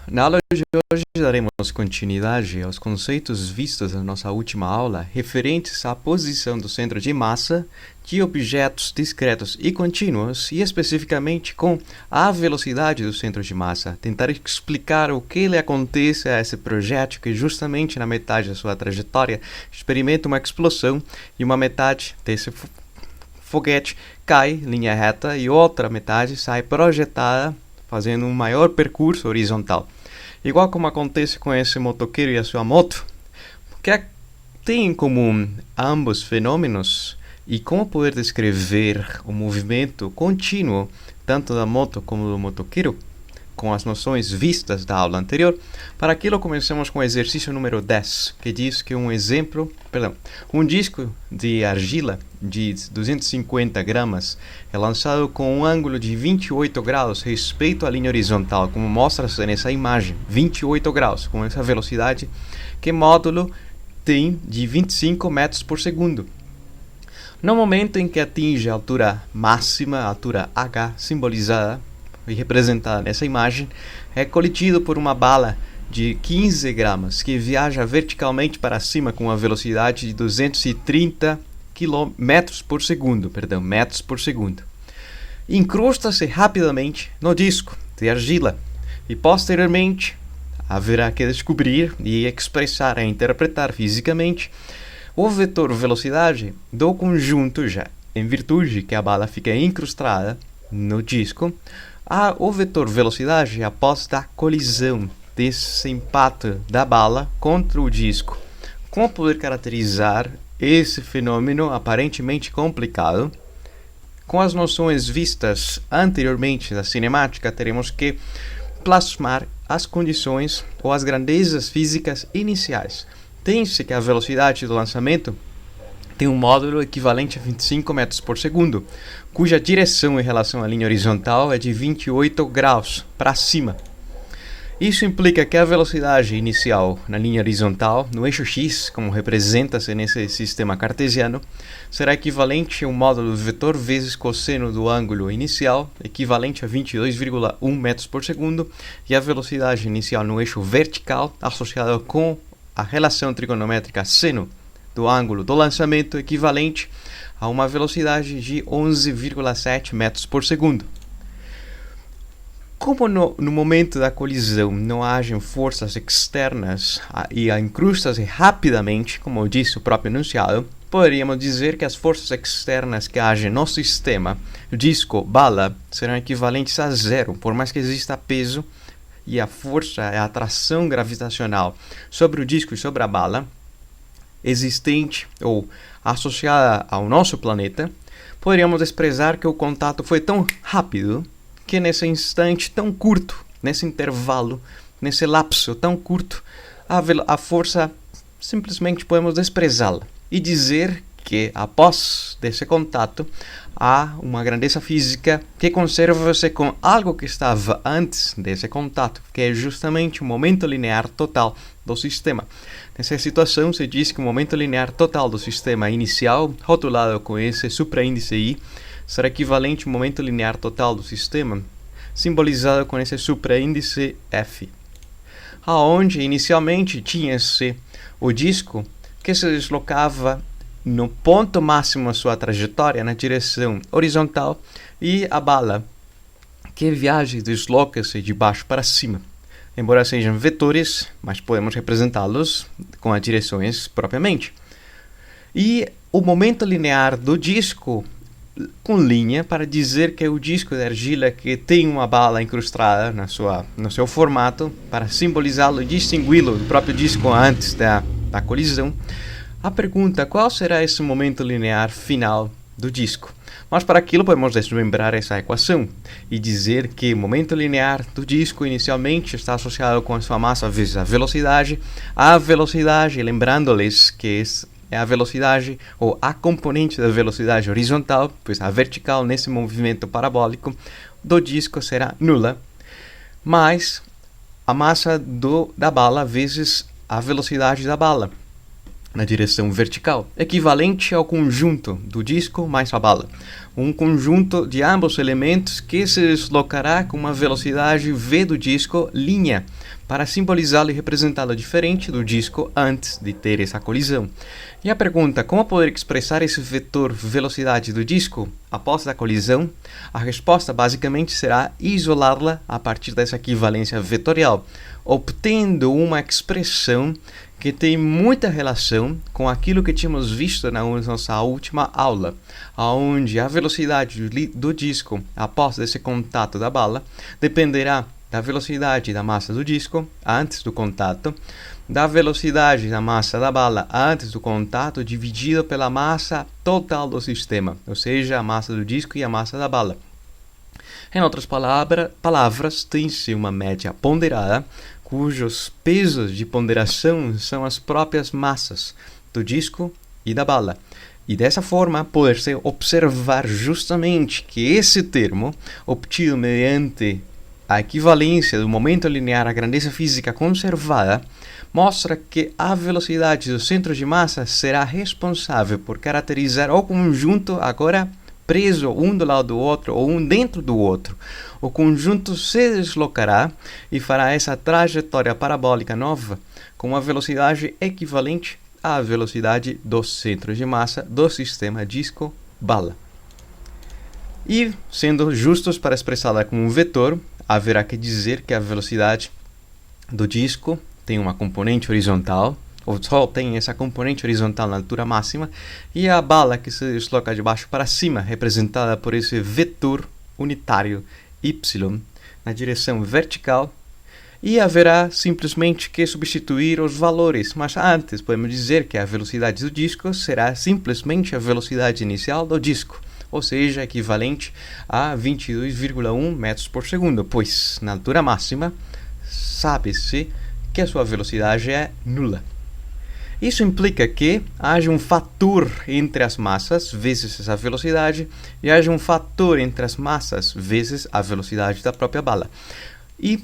Na aula de hoje daremos continuidade aos conceitos vistos na nossa última aula referentes à posição do centro de massa de objetos discretos e contínuos e especificamente com a velocidade do centro de massa. Tentar explicar o que lhe acontece a esse projétil que justamente na metade da sua trajetória experimenta uma explosão e uma metade desse foguete cai em linha reta e outra metade sai projetada fazendo um maior percurso horizontal. Igual como acontece com esse motoqueiro e a sua moto, o que tem em comum ambos fenômenos e como poder descrever o movimento contínuo tanto da moto como do motoqueiro com as noções vistas da aula anterior. Para aquilo começamos com o exercício número 10, que diz que um disco de argila de 250 gramas é lançado com um ângulo de 28 graus respeito à linha horizontal, como mostra-se nessa imagem, 28 graus, com essa velocidade que módulo tem de 25 metros por segundo. No momento em que atinge a altura máxima, a altura H, simbolizada e representada nessa imagem, é colidido por uma bala de 15 gramas que viaja verticalmente para cima com uma velocidade de 230 metros por segundo. Incrusta-se rapidamente no disco de argila e posteriormente haverá que descobrir e expressar e interpretar fisicamente o vetor velocidade do conjunto já, em virtude que a bala fica incrustada no disco. O vetor velocidade após a colisão desse impacto da bala contra o disco. Como poder caracterizar esse fenômeno aparentemente complicado? Com as noções vistas anteriormente da cinemática, teremos que plasmar as condições ou as grandezas físicas iniciais. Tem-se que a velocidade do lançamento tem um módulo equivalente a 25 metros por segundo, cuja direção em relação à linha horizontal é de 28 graus para cima. Isso implica que a velocidade inicial na linha horizontal, no eixo x, como representa-se nesse sistema cartesiano, será equivalente a um módulo vetor vezes cosseno do ângulo inicial, equivalente a 22,1 metros por segundo, e a velocidade inicial no eixo vertical, associada com a relação trigonométrica seno do ângulo do lançamento, equivalente a uma velocidade de 11,7 metros por segundo. Como no momento da colisão não agem forças externas e incrustam-se rapidamente, como disse o próprio enunciado, poderíamos dizer que as forças externas que agem no sistema disco-bala serão equivalentes a zero, por mais que exista peso e a força, a atração gravitacional sobre o disco e sobre a bala, existente ou associada ao nosso planeta, poderíamos expressar que o contato foi tão rápido que nesse instante tão curto, nesse intervalo, nesse lapso tão curto, a força simplesmente podemos desprezá-la e dizer que após desse contato há uma grandeza física que conserva-se com algo que estava antes desse contato, que é justamente o momento linear total do sistema. Nessa situação, se diz que o momento linear total do sistema inicial, rotulado com esse supraíndice I, será equivalente ao momento linear total do sistema, simbolizado com esse supraíndice F, aonde inicialmente tinha-se o disco que se deslocava no ponto máximo da sua trajetória na direção horizontal e a bala que viaja e desloca-se de baixo para cima. Embora sejam vetores, mas podemos representá-los com as direções propriamente. E o momento linear do disco com linha para dizer que é o disco de argila que tem uma bala incrustada no seu formato, para simbolizá-lo e distingui-lo do próprio disco antes da colisão. A pergunta: qual será esse momento linear final do disco? Mas para aquilo podemos desmembrar essa equação e dizer que o momento linear do disco inicialmente está associado com a sua massa vezes a velocidade. A velocidade, lembrando-lhes que é a velocidade ou a componente da velocidade horizontal, pois a vertical nesse movimento parabólico do disco será nula, mais a massa da bala vezes a velocidade da bala. na direção vertical, equivalente ao conjunto do disco mais a bala. Um conjunto de ambos elementos que se deslocará com uma velocidade v do disco linha, para simbolizá-lo e representá-lo diferente do disco antes de ter essa colisão. E a pergunta, como poder expressar esse vetor velocidade do disco após a colisão? A resposta basicamente será isolá-la a partir dessa equivalência vetorial, obtendo uma expressão que tem muita relação com aquilo que tínhamos visto na nossa última aula, onde a velocidade do disco após esse contato da bala dependerá da velocidade da massa do disco antes do contato, da velocidade da massa da bala antes do contato dividido pela massa total do sistema, ou seja, a massa do disco e a massa da bala. Em outras palavras, tem-se uma média ponderada, cujos pesos de ponderação são as próprias massas do disco e da bala. E dessa forma, poder-se observar justamente que esse termo, obtido mediante a equivalência do momento linear à grandeza física conservada, mostra que a velocidade do centro de massa será responsável por caracterizar o conjunto agora preso um do lado do outro ou um dentro do outro. O conjunto se deslocará e fará essa trajetória parabólica nova com uma velocidade equivalente à velocidade do centro de massa do sistema disco-bala. E, sendo justos para expressá-la como um vetor, haverá que dizer que a velocidade do disco tem uma componente horizontal, ou só tem essa componente horizontal na altura máxima, e a bala que se desloca de baixo para cima, representada por esse vetor unitário y na direção vertical, e haverá simplesmente que substituir os valores, mas antes podemos dizer que a velocidade do disco será simplesmente a velocidade inicial do disco, ou seja, equivalente a 22,1 metros por segundo, pois na altura máxima sabe-se que a sua velocidade é nula. Isso implica que haja um fator entre as massas vezes essa velocidade e haja um fator entre as massas vezes a velocidade da própria bala. E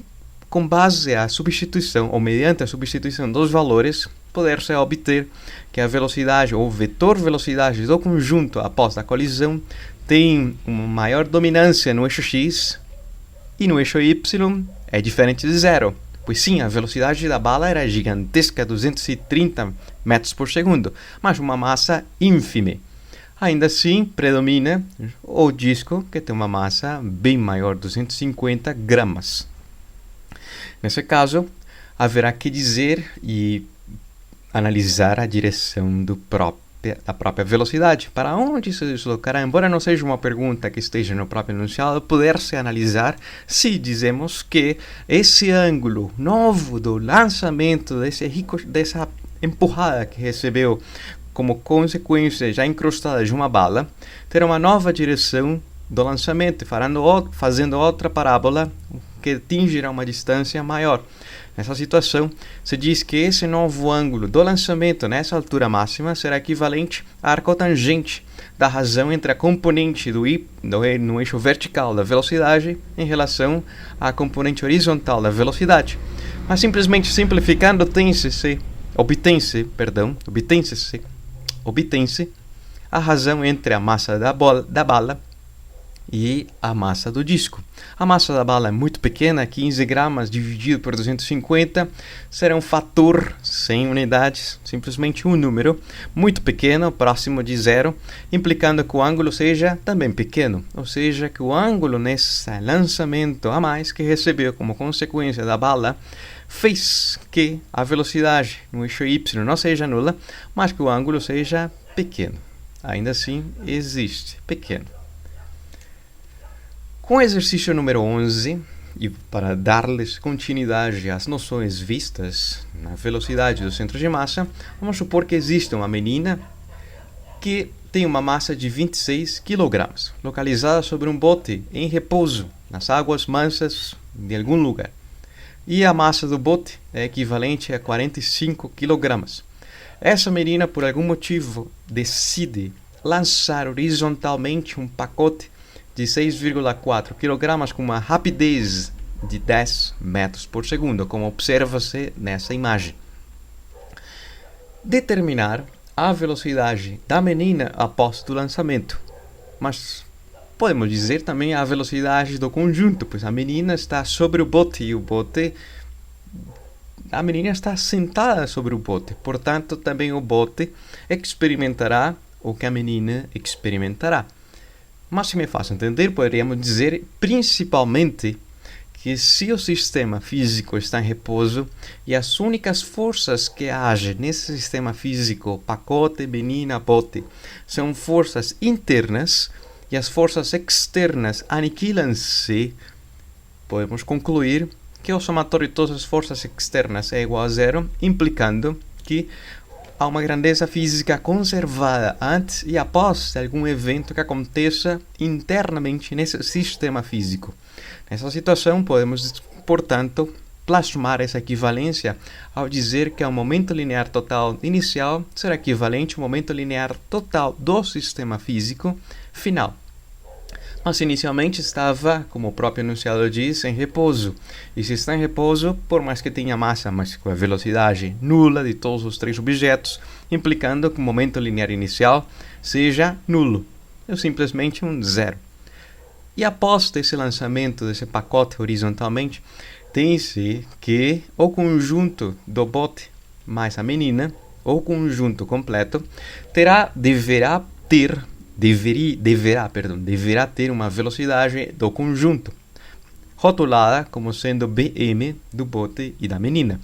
com base à substituição, ou mediante a substituição dos valores, poder-se obter que a velocidade ou vetor velocidade do conjunto após a colisão tem uma maior dominância no eixo x e no eixo y é diferente de zero. Pois sim, a velocidade da bala era gigantesca, 230 metros por segundo, mas uma massa ínfime. Ainda assim, predomina o disco, que tem uma massa bem maior, 250 gramas. Nesse caso, haverá que dizer e analisar a direção da própria velocidade, para onde se deslocará, embora não seja uma pergunta que esteja no próprio enunciado, poder-se analisar se dizemos que esse ângulo novo do lançamento dessa empurrada que recebeu como consequência já incrustada de uma bala, terá uma nova direção do lançamento, fazendo outra parábola que atingirá uma distância maior. Nessa situação, se diz que esse novo ângulo do lançamento nessa altura máxima será equivalente à arcotangente da razão entre a componente no eixo vertical da velocidade em relação à componente horizontal da velocidade. Mas simplesmente simplificando, obtém-se a razão entre a massa da bala e a massa do disco. A massa da bala é muito pequena, 15 gramas dividido por 250 será um fator sem unidades, simplesmente um número muito pequeno, próximo de zero, implicando que o ângulo seja também pequeno, ou seja, que o ângulo nesse lançamento a mais que recebeu como consequência da bala fez que a velocidade no eixo y não seja nula, mas que o ângulo seja pequeno. Ainda assim, existe pequeno. Com o exercício número 11, e para dar-lhes continuidade às noções vistas na velocidade do centro de massa, vamos supor que existe uma menina que tem uma massa de 26 kg, localizada sobre um bote em repouso, nas águas mansas de algum lugar. E a massa do bote é equivalente a 45 kg. Essa menina, por algum motivo, decide lançar horizontalmente um pacote de 6,4 kg com uma rapidez de 10 metros por segundo, como observa-se nessa imagem. determinar a velocidade da menina após o lançamento. Mas podemos dizer também a velocidade do conjunto, pois a menina está sobre o bote e a menina está sentada sobre o bote. Portanto, também o bote experimentará o que a menina experimentará. Mas se me faço entender, poderíamos dizer principalmente que se o sistema físico está em repouso e as únicas forças que agem nesse sistema físico, pacote, menina, bote, são forças internas e as forças externas aniquilam-se, podemos concluir que o somatório de todas as forças externas é igual a zero, implicando que há uma grandeza física conservada antes e após algum evento que aconteça internamente nesse sistema físico. Nessa situação, podemos, portanto, plasmar essa equivalência ao dizer que o momento linear total inicial será equivalente ao momento linear total do sistema físico final. Mas inicialmente estava, como o próprio enunciado diz, em repouso. E se está em repouso, por mais que tenha massa, mas com a velocidade nula de todos os três objetos, implicando que o momento linear inicial seja nulo, ou simplesmente um zero. E após esse lançamento desse pacote horizontalmente, tem-se que o conjunto do bote mais a menina, ou conjunto completo, deverá ter uma velocidade do conjunto, rotulada como sendo Bm do bote e da menina.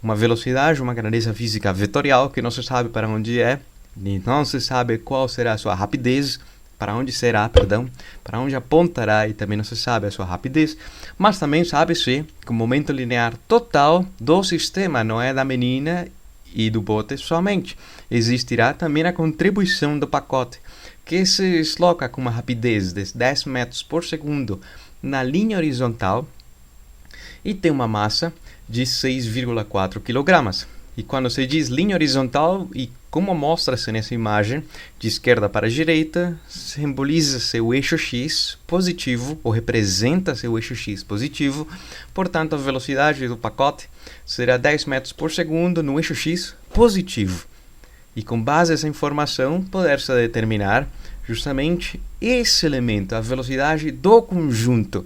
Uma velocidade, uma grandeza física vetorial que não se sabe para onde é, nem não se sabe qual será a sua rapidez, para onde apontará e também não se sabe a sua rapidez, mas também sabe-se que o momento linear total do sistema não é da menina e do bote somente. Existirá também a contribuição do pacote, que se desloca com uma rapidez de 10 metros por segundo na linha horizontal e tem uma massa de 6,4 kg. E quando se diz linha horizontal, e como mostra-se nessa imagem, de esquerda para a direita, simboliza-se o eixo x positivo, ou representa-se o eixo x positivo, portanto a velocidade do pacote será 10 metros por segundo no eixo x positivo. E com base nessa informação, poder-se determinar justamente esse elemento, a velocidade do conjunto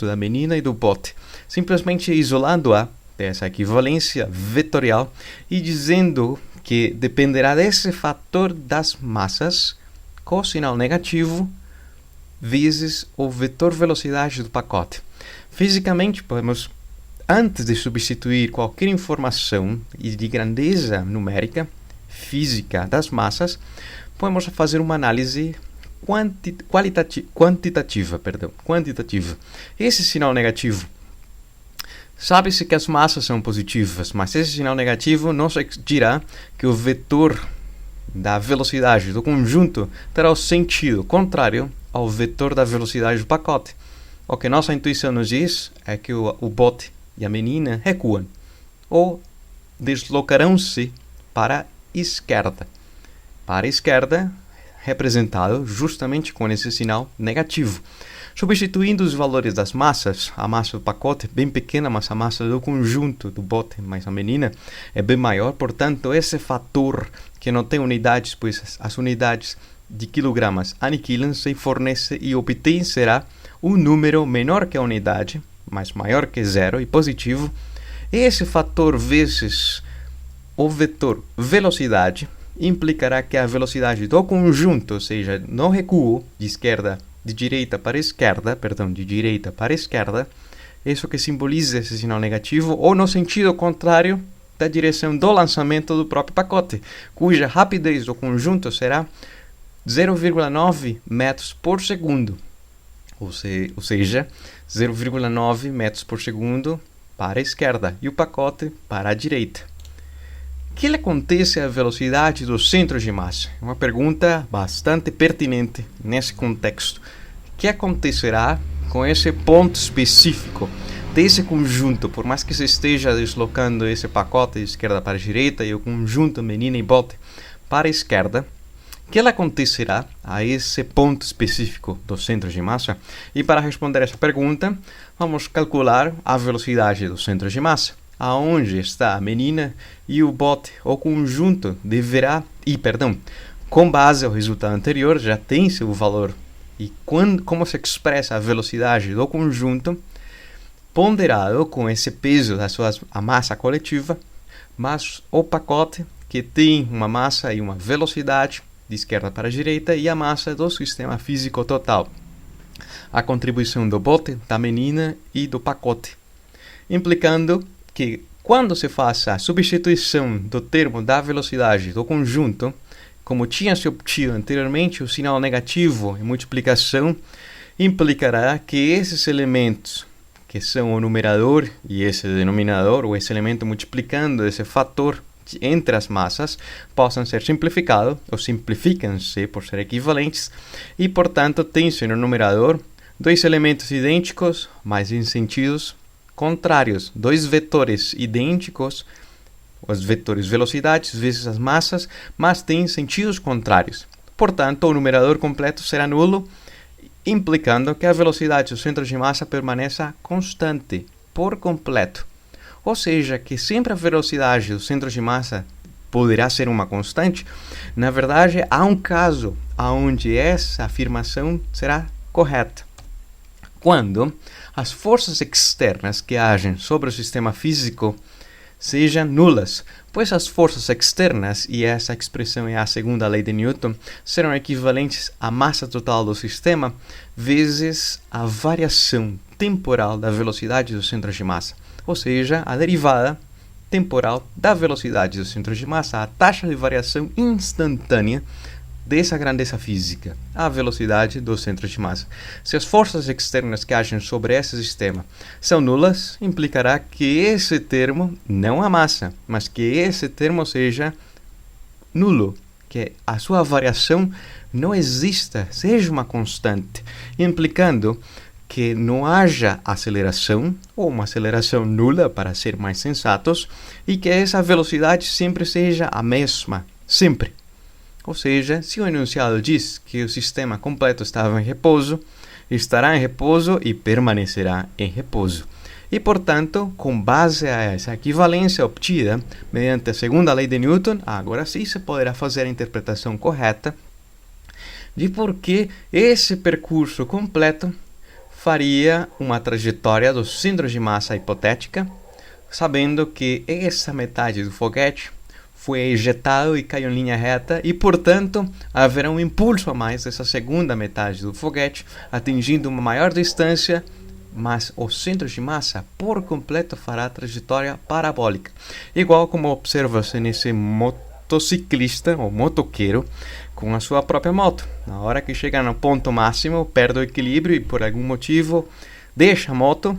da menina e do bote, simplesmente isolando-a dessa equivalência vetorial e dizendo que dependerá desse fator das massas, cosinal negativo, vezes o vetor velocidade do pacote. Fisicamente, podemos, antes de substituir qualquer informação de grandeza numérica, física das massas, podemos fazer uma análise quantitativa. Esse sinal negativo, sabe-se que as massas são positivas, mas esse sinal negativo nos dirá que o vetor da velocidade do conjunto terá o sentido contrário ao vetor da velocidade do pacote. O que nossa intuição nos diz é que o bote e a menina recuam ou deslocarão-se para a esquerda. Para a esquerda, representado justamente com esse sinal negativo. Substituindo os valores das massas, a massa do pacote é bem pequena, mas a massa do conjunto do bote mais a menina é bem maior. Portanto, esse fator que não tem unidades, pois as unidades de quilogramas aniquilam-se e fornece e obtém será um número menor que a unidade, mas maior que zero e positivo. Esse fator vezes o vetor velocidade implicará que a velocidade do conjunto, ou seja, no recuo de direita para esquerda, isso que simboliza esse sinal negativo, ou no sentido contrário da direção do lançamento do próprio pacote, cuja rapidez do conjunto será 0,9 metros por segundo, ou seja, 0,9 metros por segundo para a esquerda e o pacote para a direita. O que acontece à velocidade do centro de massa? Uma pergunta bastante pertinente nesse contexto. O que acontecerá com esse ponto específico desse conjunto, por mais que se esteja deslocando esse pacote de esquerda para a direita e o conjunto menina e bote para a esquerda? O que acontecerá a esse ponto específico do centro de massa? E para responder essa pergunta, vamos calcular a velocidade do centro de massa. aonde está a menina e o bote, o conjunto, deverá, com base ao resultado anterior, já tem seu valor. E como se expressa a velocidade do conjunto, ponderado com esse peso a massa coletiva, mas o pacote que tem uma massa e uma velocidade de esquerda para a direita e a massa do sistema físico total. A contribuição do bote, da menina e do pacote, implicando que quando se faça a substituição do termo da velocidade do conjunto, como tinha se obtido anteriormente, o sinal negativo em multiplicação implicará que esses elementos, que são o numerador e esse denominador, ou esse elemento multiplicando esse fator entre as massas, possam ser simplificados, ou simplificam-se por ser equivalentes, e, portanto, tem-se no numerador dois elementos idênticos, mas em sentidos contrários, dois vetores idênticos, os vetores velocidades vezes as massas, mas têm sentidos contrários. Portanto, o numerador completo será nulo, implicando que a velocidade do centro de massa permaneça constante, por completo. Ou seja, que sempre a velocidade do centro de massa poderá ser uma constante. Na verdade, há um caso onde essa afirmação será correta. Quando as forças externas que agem sobre o sistema físico sejam nulas, pois as forças externas, e essa expressão é a segunda lei de Newton, serão equivalentes à massa total do sistema vezes a variação temporal da velocidade do centro de massa, ou seja, a derivada temporal da velocidade do centro de massa, a taxa de variação instantânea dessa grandeza física, a velocidade do centro de massa. Se as forças externas que agem sobre esse sistema são nulas, implicará que esse termo, não a massa, mas que esse termo seja nulo, que a sua variação não exista, seja uma constante, implicando que não haja aceleração, ou uma aceleração nula, para ser mais sensatos, e que essa velocidade sempre seja a mesma, sempre. Ou seja, se o enunciado diz que o sistema completo estava em repouso, estará em repouso e permanecerá em repouso. E, portanto, com base a essa equivalência obtida mediante a segunda lei de Newton, agora sim se poderá fazer a interpretação correta de por que esse percurso completo faria uma trajetória do centro de massa hipotética, sabendo que essa metade do foguete foi ejetado e caiu em linha reta e, portanto, haverá um impulso a mais dessa segunda metade do foguete, atingindo uma maior distância, mas o centro de massa por completo fará a trajetória parabólica, igual como observa-se nesse motociclista ou motoqueiro com a sua própria moto. Na hora que chega no ponto máximo, perde o equilíbrio e, por algum motivo, deixa a moto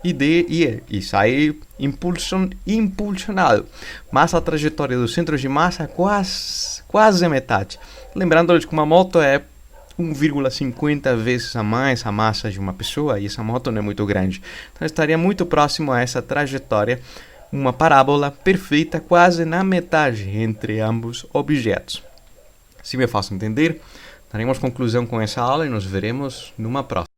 e sai impulsionado. Mas a trajetória do centro de massa é quase a metade. Lembrando que uma moto é 1,50 vezes a mais a massa de uma pessoa, e essa moto não é muito grande. Então estaria muito próximo a essa trajetória, uma parábola perfeita quase na metade entre ambos objetos. Se me faço entender, daremos conclusão com essa aula e nos veremos numa próxima.